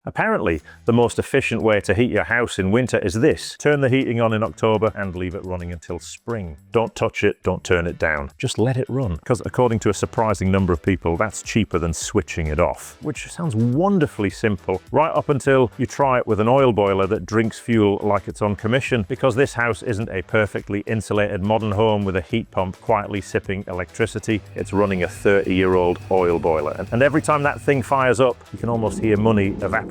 Apparently, the most efficient way to heat your house in winter is this. Turn the heating on in October and leave it running until spring. Don't touch it, don't turn it down. Just let it run. Because according to a surprising number of people, that's cheaper than switching it off. Which sounds wonderfully simple, right up until you try it with an oil boiler that drinks fuel like it's on commission, because this house isn't a perfectly insulated modern home with a heat pump quietly sipping electricity. It's running a 30-year-old oil boiler. And every time that thing fires up, you can almost hear money evaporating.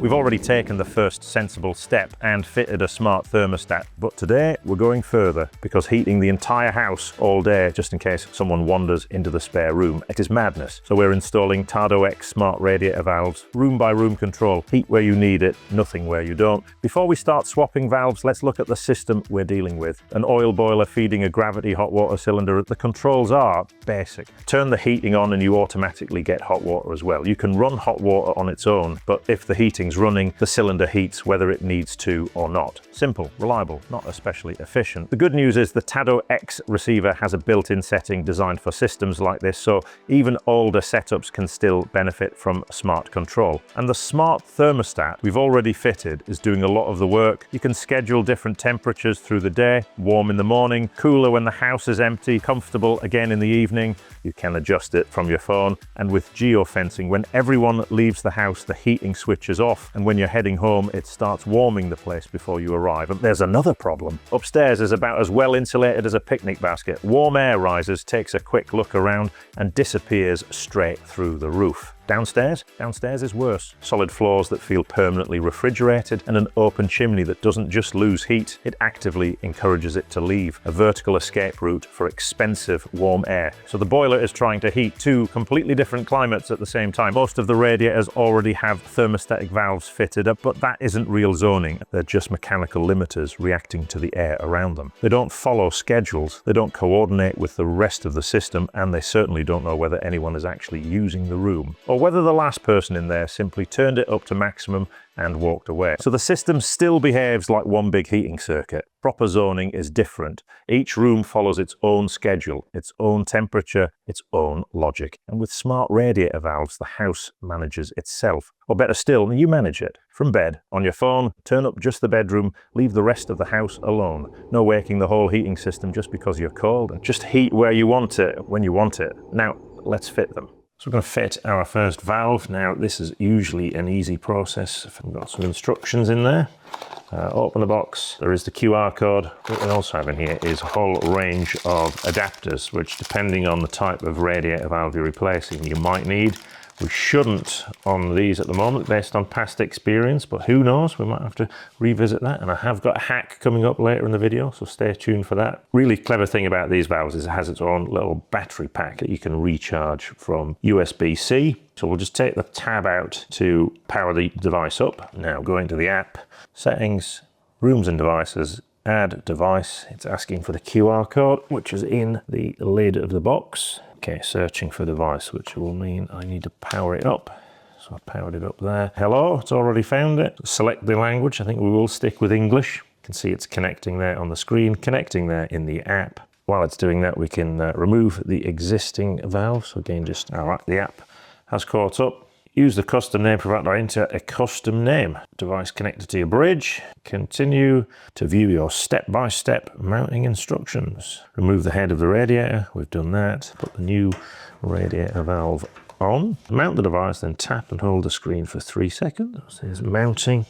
We've already taken the first sensible step and fitted a smart thermostat, but today we're going further, because heating the entire house all day just in case someone wanders into the spare room, it is madness. So we're installing Tado X smart radiator valves, room by room control, heat where you need it, nothing where you don't. Before we start swapping valves, let's look at the system we're dealing with. An oil boiler feeding a gravity hot water cylinder. The controls are basic. Turn the heating on and you automatically get hot water as well. You can run hot water on its own, but if the heating's running, the cylinder heats whether it needs to or not. Simple, reliable, not especially efficient. The good news is the Tado X receiver has a built-in setting designed for systems like this, so even older setups can still benefit from smart control. And the smart thermostat we've already fitted is doing a lot of the work. You can schedule different temperatures through the day, warm in the morning, cooler when the house is empty, comfortable again in the evening. You can adjust it from your phone. And with geofencing, when everyone leaves the house, the heating switches off, and when you're heading home, it starts warming the place before you arrive. And there's another problem. Upstairs is about as well insulated as a picnic basket. Warm air rises, takes a quick look around, and disappears straight through the roof. Downstairs? Downstairs is worse. Solid floors that feel permanently refrigerated, and an open chimney that doesn't just lose heat, it actively encourages it to leave. A vertical escape route for expensive warm air. So the boiler is trying to heat two completely different climates at the same time. Most of the radiators already have thermostatic valves fitted up, but that isn't real zoning. They're just mechanical limiters reacting to the air around them. They don't follow schedules, they don't coordinate with the rest of the system, and they certainly don't know whether anyone is actually using the room, or whether the last person in there simply turned it up to maximum and walked away. So the system still behaves like one big heating circuit. Proper zoning is different. Each room follows its own schedule, its own temperature, its own logic. And with smart radiator valves, the house manages itself. Or better still, you manage it. From bed, on your phone, turn up just the bedroom, leave the rest of the house alone. No waking the whole heating system just because you're cold. And just heat where you want it, when you want it. Now, let's fit them. So we're going to fit our first valve. Now, this is usually an easy process. I've got some instructions in there. Open the box. There is the QR code. What we also have in here is a whole range of adapters, which depending on the type of radiator valve you're replacing, you might need. We shouldn't on these at the moment based on past experience, but who knows, we might have to revisit that. And I have got a hack coming up later in the video, so stay tuned for that. Really clever thing about these valves is it has its own little battery pack that you can recharge from USB-C. So we'll just take the tab out to power the device up. Now go into the app, settings, rooms and devices, add device. It's asking for the QR code, which is in the lid of the box. Okay, searching for device, which will mean I need to power it up. So I powered it up there. Hello, it's already found it. Select the language. I think we will stick with English. You can see it's connecting there on the screen, connecting there in the app. While it's doing that, we can remove the existing valve. So again, just the app has caught up. Use the custom name provided or enter a custom name. Device connected to your bridge. Continue to view your step-by-step mounting instructions. Remove the head of the radiator. We've done that. Put the new radiator valve on. Mount the device, then tap and hold the screen for 3 seconds. It says mounting.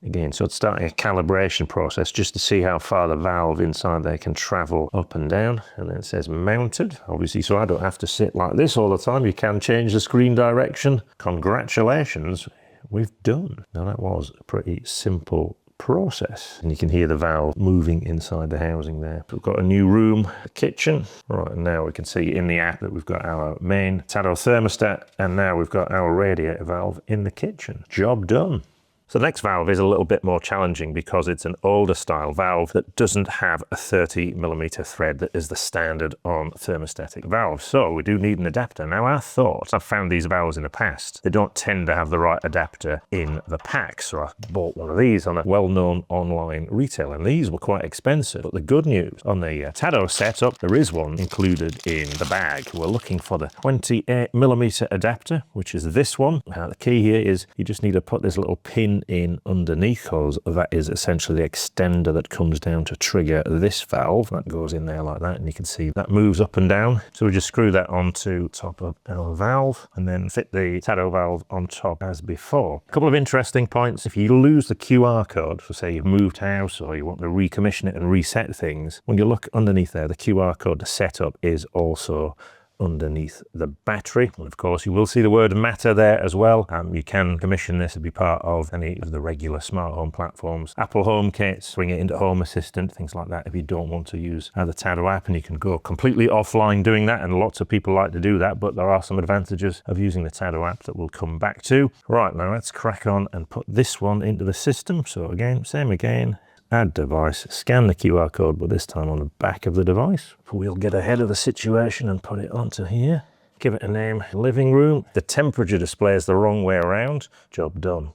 Again, so it's starting a calibration process just to see how far the valve inside there can travel up and down. And then it says mounted, obviously, so I don't have to sit like this all the time. You can change the screen direction. Congratulations, we've done. Now that was a pretty simple process. And you can hear the valve moving inside the housing there. We've got a new room, a kitchen. Right, and now we can see in the app that we've got our main Tado thermostat, and now we've got our radiator valve in the kitchen. Job done. So the next valve is a little bit more challenging because it's an older style valve that doesn't have a 30mm thread that is the standard on thermostatic valves. So we do need an adapter. Now I thought, I've found these valves in the past, they don't tend to have the right adapter in the pack. So I bought one of these on a well-known online retailer, and these were quite expensive. But the good news, on the Tado setup, there is one included in the bag. We're looking for the 28mm adapter, which is this one. Now the key here is you just need to put this little pin in underneath, because that is essentially the extender that comes down to trigger this valve. That goes in there like that, and you can see that moves up and down. So we just screw that onto top of our valve and then fit the Tado valve on top as before. A couple of interesting points: if you lose the QR code, so say you've moved house or you want to recommission it and reset things, when you look underneath there, the QR code to set up is also underneath the battery. And of course you will see the word matter there as well. You can commission this to be part of any of the regular smart home platforms, Apple HomeKit, bring it into Home Assistant, things like that, if you don't want to use the Tado app. And you can go completely offline doing that, and lots of people like to do that, but there are some advantages of using the Tado app that we'll come back to. Right, now let's crack on and put this one into the system. So again, same again, add device, scan the QR code, but this time on the back of the device. We'll get ahead of the situation and put it onto here. Give it a name, living room. The temperature display is the wrong way around. Job done.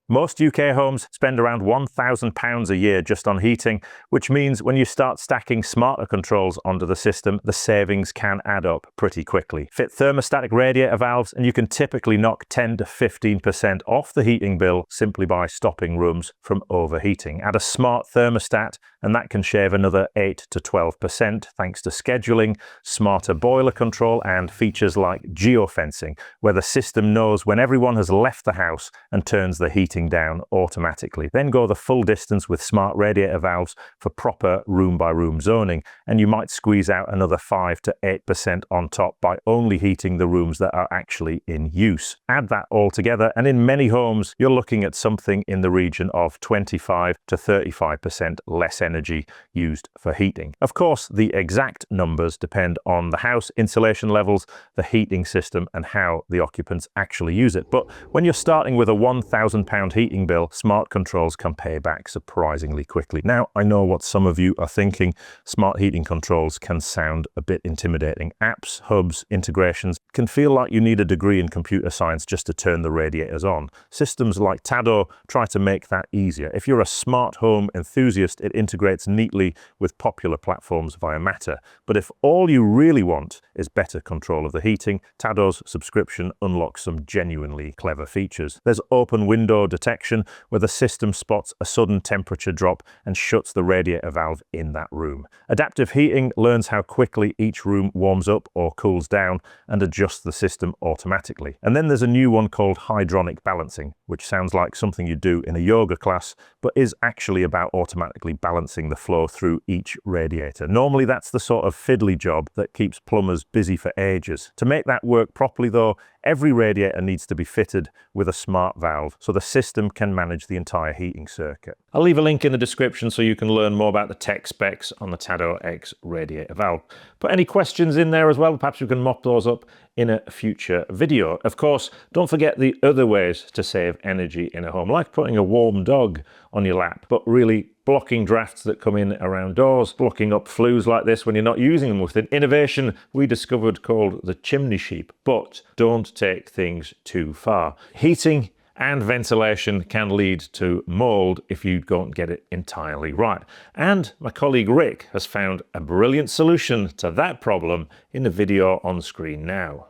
Most UK homes spend around £1,000 a year just on heating, which means when you start stacking smarter controls onto the system, the savings can add up pretty quickly. Fit thermostatic radiator valves and you can typically knock 10 to 15% off the heating bill simply by stopping rooms from overheating. Add a smart thermostat and that can shave another 8 to 12% thanks to scheduling, smarter boiler control, and features like geofencing, where the system knows when everyone has left the house and turns the heating down automatically. Then go the full distance with smart radiator valves for proper room-by-room zoning, and you might squeeze out another 5 to 8% on top by only heating the rooms that are actually in use. Add that all together, and in many homes, you're looking at something in the region of 25 to 35% less energy used for heating. Of course, the exact numbers depend on the house, insulation levels, the heating system, and how the occupants actually use it. But when you're starting with a £1,000 heating bill, smart controls can pay back surprisingly quickly. Now, I know what some of you are thinking. Smart heating controls can sound a bit intimidating. Apps, hubs, integrations can feel like you need a degree in computer science just to turn the radiators on. Systems like Tado try to make that easier. If you're a smart home enthusiast, it integrates neatly with popular platforms via Matter. But if all you really want is better control of the heating, Tado's subscription unlocks some genuinely clever features. There's open window detection, where the system spots a sudden temperature drop and shuts the radiator valve in that room. Adaptive heating learns how quickly each room warms up or cools down and adjusts the system automatically. And then there's a new one called hydronic balancing, which sounds like something you do in a yoga class, but is actually about automatically balancing the flow through each radiator. Normally that's the sort of fiddly job that keeps plumbers busy for ages. To make that work properly though, every radiator needs to be fitted with a smart valve so the system can manage the entire heating circuit. I'll leave a link in the description so you can learn more about the tech specs on the Tado X radiator valve. Put any questions in there as well, perhaps we can mop those up in a future video. Of course, don't forget the other ways to save energy in a home, like putting a warm dog on your lap, but really blocking drafts that come in around doors, blocking up flues like this when you're not using them, with an innovation we discovered called the chimney sheep. But don't take things too far. Heating and ventilation can lead to mold if you don't get it entirely right. And my colleague Rick has found a brilliant solution to that problem in the video on screen now.